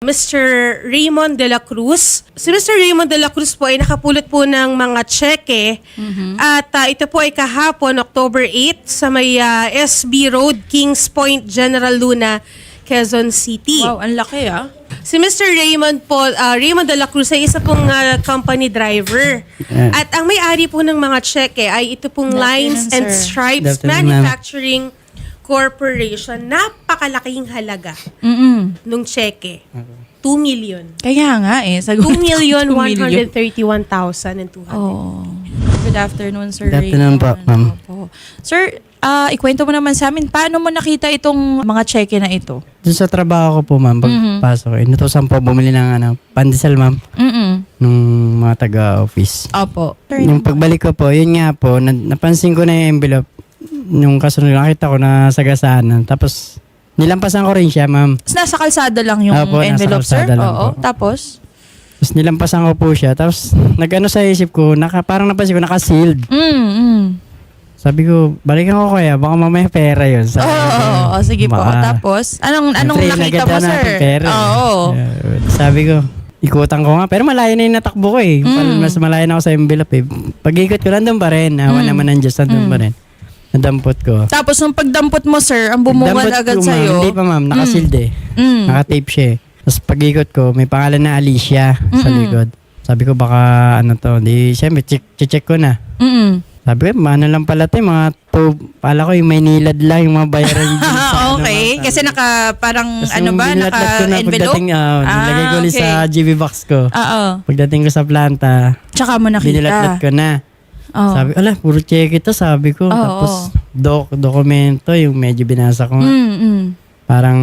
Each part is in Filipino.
Mr. Raymond de la Cruz. Si Mr. Raymond de la Cruz po ay nakapulot po ng mga tseke at ito po ay kahapon, October 8, sa may SB Road, Kings Point, General Luna, Quezon City. Wow, ang laki Si Mr. Raymond po, Raymond de la Cruz ay isa pong company driver. At ang may-ari po ng mga tseke ay ito pong Lines and Stripes Manufacturing Corporation. Napakalaking halaga nung tseke. 2 million. Kaya nga Sa 2,131,200. Oh. Good afternoon, Sir Good afternoon po, ma'am. Sir, ikwento mo naman sa amin, paano mo nakita itong mga cheque na ito? Doon sa trabaho ko po, ma'am, pagpasok, inutusan po bumili ng pandesal, ma'am, nung mga taga-office. Opo. Yung pagbalik ko po, yun nga po, napansin ko na yung envelope. Yung kasunod, nakita ko na sagasaan. Tapos, nilampasan ko rin siya, ma'am. Nasa kalsada lang yung Opo, nasa envelope, sir? kalsada lang Oo. po. Tapos? Tapos nilampasan ko po siya. Tapos, nag-ano sa isip ko, parang napansin ko, naka-sealed. Sabi ko, balikan ko kaya, baka mamaya pera yun. Oo, sige po. Tapos, anong nakita mo, sir? Pera. Oo. Sabi ko, ikutan ko nga. Pero malayo na yung natakbo ko eh. Mas malayo na ako sa envelope eh. Pag-ikot ko, nandun pa rin. Awa naman ng Diyos, nandun pa rin. Nadampot ko. Tapos, nung pagdampot mo, sir, ang bumungad agad ko, sa'yo? Hindi pa, ma'am. Naka-sealed eh. Naka-tape siya eh. Tapos pag-ikot ko, may pangalan na Alicia sa likod. Sabi ko, baka ano to. Di, siyempre, check ko na. Sabi ko, ano lang pala ito, mga pala ko yung may nilad lang, yung mga bayaran. Okay, kasi parang tapos naka-envelope? Nilagay ko ulit sa GB box ko. Oo. Pagdating ko sa planta, Tsaka mo nakita. binilat-lat ko na. Oo. Sabi, puro check ito, sabi ko. Tapos, dokumento, yung medyo binasa ko. Parang,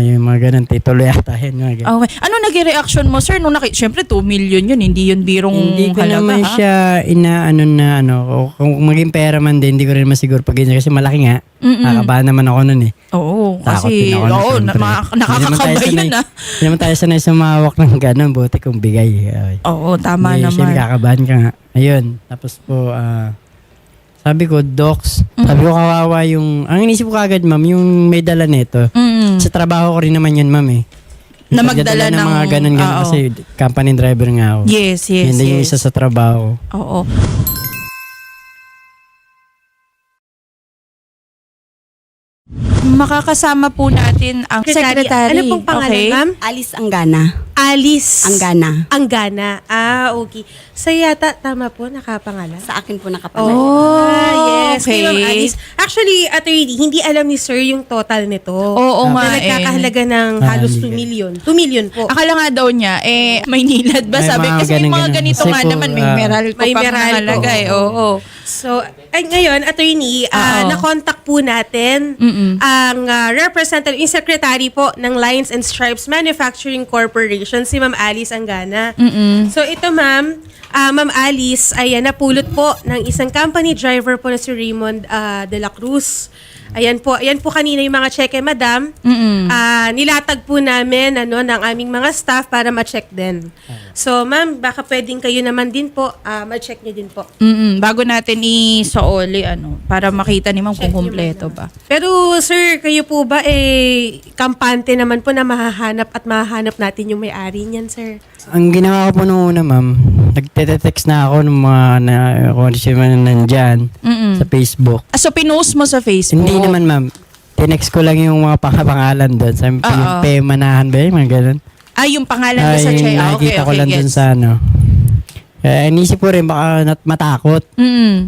yung mga ganun, titulo yata yun. Okay. Ano naging reaction mo, sir? Siyempre, 2 million yun. Hindi yun birong hindi ko halaga, naman siya o kung maging pera man din, hindi ko rin masiguro pag ganyan. Kasi malaki nga. Nakabahan naman ako nun eh. Oo, Takot kasi, din ako nun, syempre. nakakakabay yun Hindi naman tayo sanay sumawak ng ganun. Buti kung bigay. Oo, tama naman. Siyempre, kakabahan ka nga. Ayun. Tapos po, sabi ko, docs. Sabi ko, kawawa ang inisip ko agad, ma'am, yung may dala nito. Sa trabaho ko rin naman yun, ma'am eh. Na magdala ng mga ganun kasi company driver nga ako. Yes. Hindi yung isa sa trabaho. Oo. Makakasama po natin ang secretary. Ano pong pangalan, Okay. ma'am? Alice Anggana. Alice Anggana. Anggana. Okay. Sa yata, tama po, nakapangalan? Sa akin po nakapangalan. Yes. okay. Kay Ma'am Alice. Actually, attorney, hindi alam ni sir yung total nito. Oo nga na nagkakahalaga ng halos 2 million. 2 million po. Akala nga daw niya, may nilad ba? May Sabi, mga kasi may mga ganun-ganun. ganito Kasi nga po, naman, may meral ko may pang meral po. nangalaga eh. Oo. So, ngayon, attorney, na-contact po natin ang representative, yung secretary po ng Lines and Stripes Manufacturing Corporation, si Ma'am Alice Anggana. So, ito ma'am, Ma'am Alice ay napulot po ng isang company driver po na si Raymond de la Cruz. Ayan po kanina yung mga cheque, madam. Nilatag po namin ng aming mga staff para ma-check din. So, ma'am, baka pwedeng kayo naman din po, ma-check niyo din po. Bago natin i-saoli, para makita ni Ma'am kung kumpleto ba. Pero, sir, kayo po ba kampante naman po na mahahanap natin yung may-ari niyan, sir? Ang ginawa ko po noong una, ma'am, nagte-text na ako ng mga kung ano siya man nandyan sa Facebook. So, pinost mo sa Facebook? Hindi naman, ma'am. Tinext ko lang yung mga pangalan doon. Sabi ko, yung Pemanahan ba yung mga ganun? Yung pangalan mo sa check. Nakikita ko lang doon gets. sa Kaya inisip ko rin baka matakot.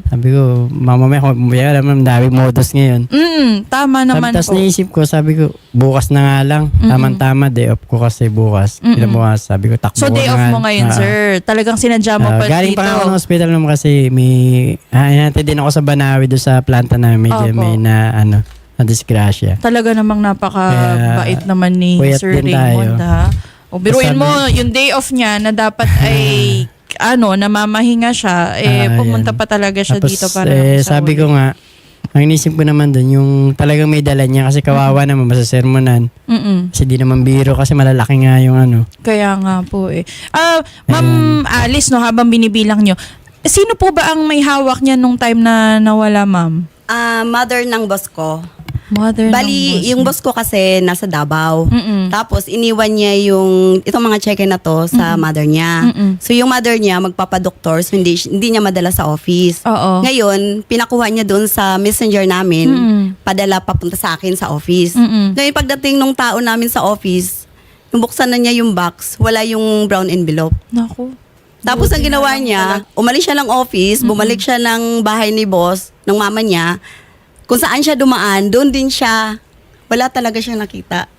Sabi ko, mamamaya kung bumaya, alam mo, daming modus ngayon. Tama naman Tapos po. naisip ko, sabi ko, bukas na nga lang. Tamang-tama, day off ko kasi bukas. Kinabukas, sabi ko, takbo So, ko day na off nga. mo ngayon, sir. Talagang sinadya mo pa Galing dito. pa ako ng hospital naman kasi may, hinantid din ako sa Banawi doon sa planta namin. Medyo Opo. may na disgrasya. Talaga namang napaka-bait naman ni puyat Sir din Raymond, tayo. ha? O, biruin Sabi- mo, yung day off niya na dapat ay, namamahinga siya, pumunta yan. pa talaga siya Tapos, dito para sabi ko nga, ang inisip ko naman doon, yung talagang may dala niya kasi kawawa naman, masasermonan. Kasi di naman biro kasi malalaki nga yung Kaya nga po eh. Ma'am Alice, habang binibilang nyo, sino po ba ang may hawak niya nung time na nawala, ma'am? Mother ng boss ko. Mother ng Bali, boss yung mo. boss ko kasi nasa Davao. Mm-mm. Tapos, iniwan niya itong mga cheque na to sa mother niya. Mm-mm. So, yung mother niya, magpapadoktor, so hindi niya madala sa office. Oo. Ngayon, pinakuha niya doon sa messenger namin, Mm-mm. padala papunta sa akin sa office. Mm-mm. Ngayon, pagdating nung tao namin sa office, nung buksan na niya yung box, wala yung brown envelope. Naku. Tapos ang ginawa niya, umalis siya ng office, bumalik siya ng bahay ni boss, ng mama niya. Kung saan siya dumaan, doon din siya. Wala talaga siya nakita.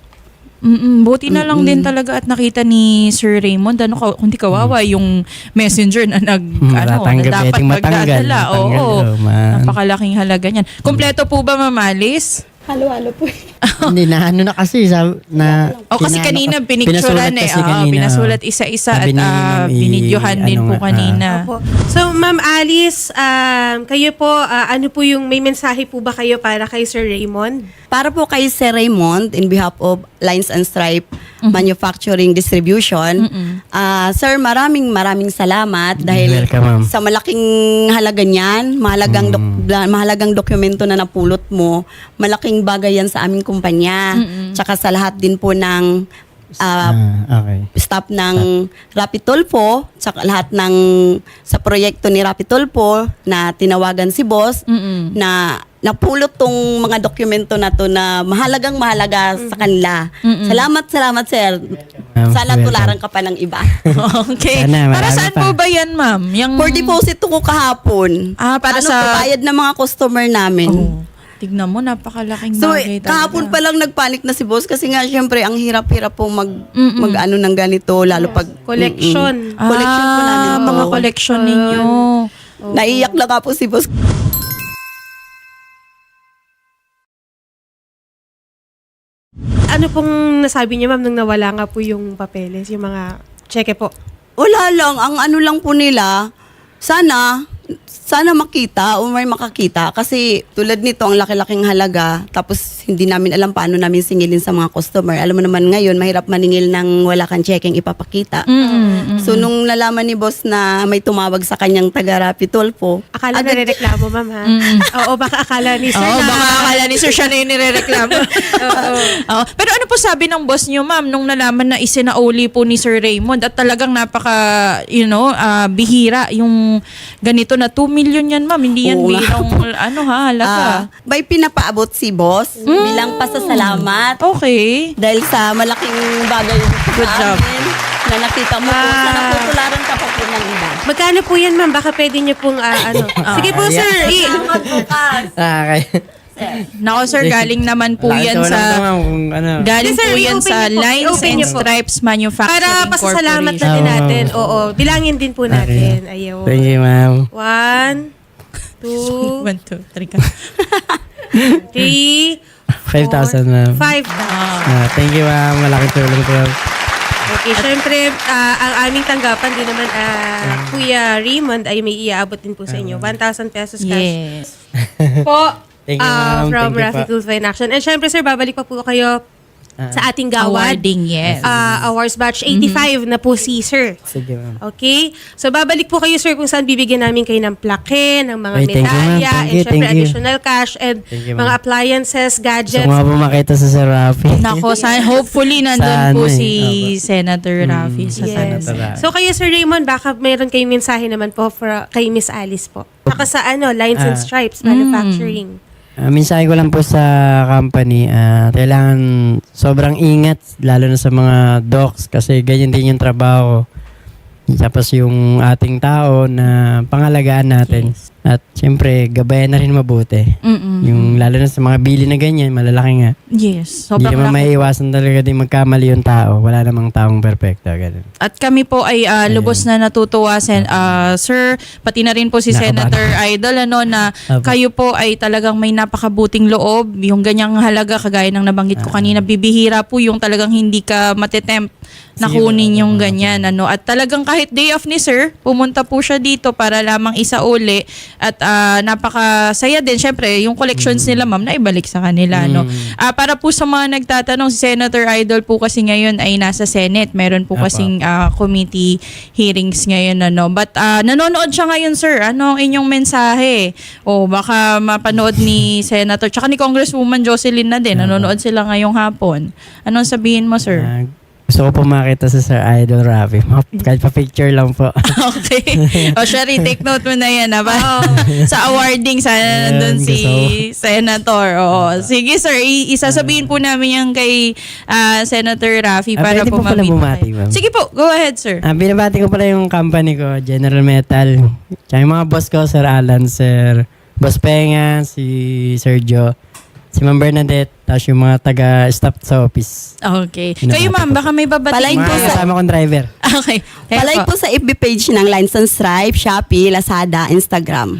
Buti na lang din talaga at nakita ni Sir Raymond, kundi kawawa yung messenger na na dapat magdadala. Oo. Napakalaking halaga niyan. Kompleto po ba, Ma'am Alice? Halo-halo po. Hindi na na kasi Kasi kanina pinicturean pinasulat kasi kanina, pinasulat isa-isa sabi at ni Ma'am, binidyohan din po kanina. Opo. So, Ma'am Alice, kayo po, ano po yung, may mensahe po ba kayo para kay Sir Raymond? Para po kay Sir Raymond, in behalf of Lines and Stripe Manufacturing Distribution, Sir, maraming salamat dahil Welcome, ma'am. sa malaking halaga niyan, mahalagang dokumento na napulot mo, malaking bagay yan sa aming kumpanya. Tsaka sa lahat din po ng okay. staff ng Rapitulfo, tsaka lahat ng sa proyekto ni Rapitulfo na tinawagan si boss na napulot tong mga dokumento na to na mahalaga sa kanila. Salamat sir. Sana welcome. tularan ka pa ng iba. Okay. Sana, Para marami saan pa. po ba yan, Ma'am? Yung... For deposit ko kahapon. Para sa... bayad ng mga customer namin. Oh, tignan mo, napakalaking So, bagay talaga. kahapon pa lang nagpanik na si boss kasi nga syempre ang hirap-hirap po mag-ano ng ganito lalo pag Collection. Collection po namin to. Mga collection ninyo. Naiyak lang nga po si boss. Ano pong nasabi niya, Ma'am, nung nawala nga po yung papeles, yung mga cheque po? Wala lang, ang ano lang po nila, sana makita o may makakita kasi tulad nito ang laki-laking halaga tapos hindi namin alam paano namin singilin sa mga customer. Alam mo naman ngayon mahirap maningil ng wala kang checking ipapakita. So nung nalaman ni boss na may tumawag sa kanyang taga Rapitulfo, Akala na reklamo, Ma'am, ha? Oo, baka akala ni Sir na... Baka akala ni Sir siya na yung nirereklamo. Oo. Pero ano po sabi ng boss niyo, Ma'am, nung nalaman na isinauli po ni Sir Raymond at talagang napaka, bihira yung ganito na 2 million yan, Ma'am. Hindi yan Oo nga. birong, halaga. may pinapaabot si boss bilang pasasalamat Okay. dahil sa malaking bagay Good sa job. amin na nakita mo po. Sana po tularan ka pa po ng iba. Magkano po yan, Ma'am? Baka pwede niyo pong, Sige po, yeah. Sir. Salamat bukas. Okay. Nako, Sir, galing naman po yan sa... Galing Sir, po yan i-open sa niyo po. Lines I-open and niyo po. Stripes Manufacturing Para pasasalamat na din Corporation. natin. Oo, bilangin din po natin. Ayaw. Thank you, ma'am. 1, 2, 1, 2, 3 ka. 3, 5,000, ma'am. 5,000. Thank you, ma'am. Malaking tulong po. Okay, syempre, ang aming tanggapan din naman, Kuya Raymond, ay may iaabot din po sa inyo. 1,000 pesos cash. Yes. Po, Thank you, ma'am. from Thank you Rafi po. Tulfo in Action. And syempre, sir, babalik pa po kayo sa ating gawad. Awarding, yes. Awards batch 85 na po si sir. Sige, ma'am. Okay? So, babalik po kayo, sir, kung saan bibigyan namin kayo ng plaque, ng mga Ay, thank you, ma'am. medalya, Thank and you, syempre, thank you. additional cash, and Thank you, mga ma'am. appliances, Gusto gadgets. ko nga po makita sa Sir Rafi. Nako, hopefully nandun Sana po eh. si Opo. Senator Rafi sa Yes. Senator. So, kayo, Sir Raymond, baka mayroon kayong mensahe naman po kay Miss Alice po. Saka sa Lines and Stripes Manufacturing. Minsan ko lang po sa company, kailangan sobrang ingat, lalo na sa mga docs kasi ganyan din yung trabaho. Tapos yung ating tao na pangalagaan natin. Yes. At siyempre, gabayan na rin mabuti. Yung lalo na sa mga bili na ganyan, malalaki nga. Yes. Hindi Sobrang naman laki. maiiwasan talaga din magkamali yung tao. Wala namang taong perfecto. Ganun. At kami po ay lubos na natutuwa, Sir, pati na rin po si Nakabahan. Senator Idol, na Opo. kayo po ay talagang may napakabuting loob. Yung ganyang halaga, kagaya ng nabanggit ko kanina, bibihira po yung talagang hindi ka matetempt nakunin yung ganyan. At talagang kahit day off ni sir, pumunta po siya dito para lamang isauli at napakasaya din. Syempre, yung collections nila ma'am na ibalik sa kanila. Para po sa mga nagtatanong, si Senator Idol po kasi ngayon ay nasa Senate. Meron po kasing committee hearings ngayon. But nanonood siya ngayon sir. Ano ang inyong mensahe? O baka mapanood ni Senator tsaka ni Congresswoman Jocelyn na din. Nanonood sila ngayong hapon. Anong sabihin mo sir? Gusto ko po makita sa Sir Idol Rafi. Kahit pa-picture lang po. Okay. O Shari, take note mo na yan. Sa awarding, sana nandun si Senator. Sige sir, isasabihin po namin yan kay Senator Rafi para pwede po po pala mabit bumati, tayo. ma'am. Sige po, go ahead sir. Binabati ko pala yung company ko, General Metal. Tsaka yung mga boss ko, Sir Alan, Sir Boss Penga, si Sergio, si Ma'am Bernadette, tapos yung mga taga-staff sa office. Okay. Kayo ma'am, baka may babatiin Palain po Mga sa- kasama kong driver. Okay. Kaya Palike po sa FB page ng Lines and Stripe, Shopee, Lazada, Instagram.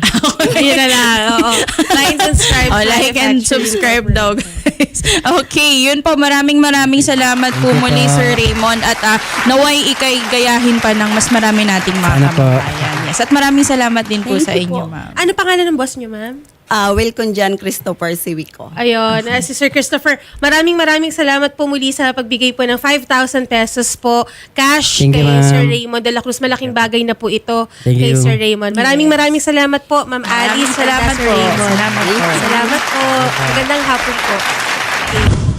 Yun na lang. Oo. Lines and stripes. like and subscribe daw guys. Okay, yun po. Maraming salamat po muli Sir Raymond at naway ikay gayahin pa ng mas marami nating mga Sana po. kababayan. Yes. At maraming salamat din po Thank sa you inyo po. ma'am. Ano pangalan ng boss niyo, ma'am? Welcome dyan, Christopher Siwico. Ayun, si Sir Christopher, maraming salamat po muli sa pagbigay po ng 5,000 pesos po cash Thank you, kay ma'am. Sir Raymond de la Cruz. Malaking bagay na po ito Thank kay you. Sir Raymond. Maraming salamat po, Ma'am Alice. Salamat Sir po. Raymond. Salamat po. Salamat po. Magandang hapon po. Okay.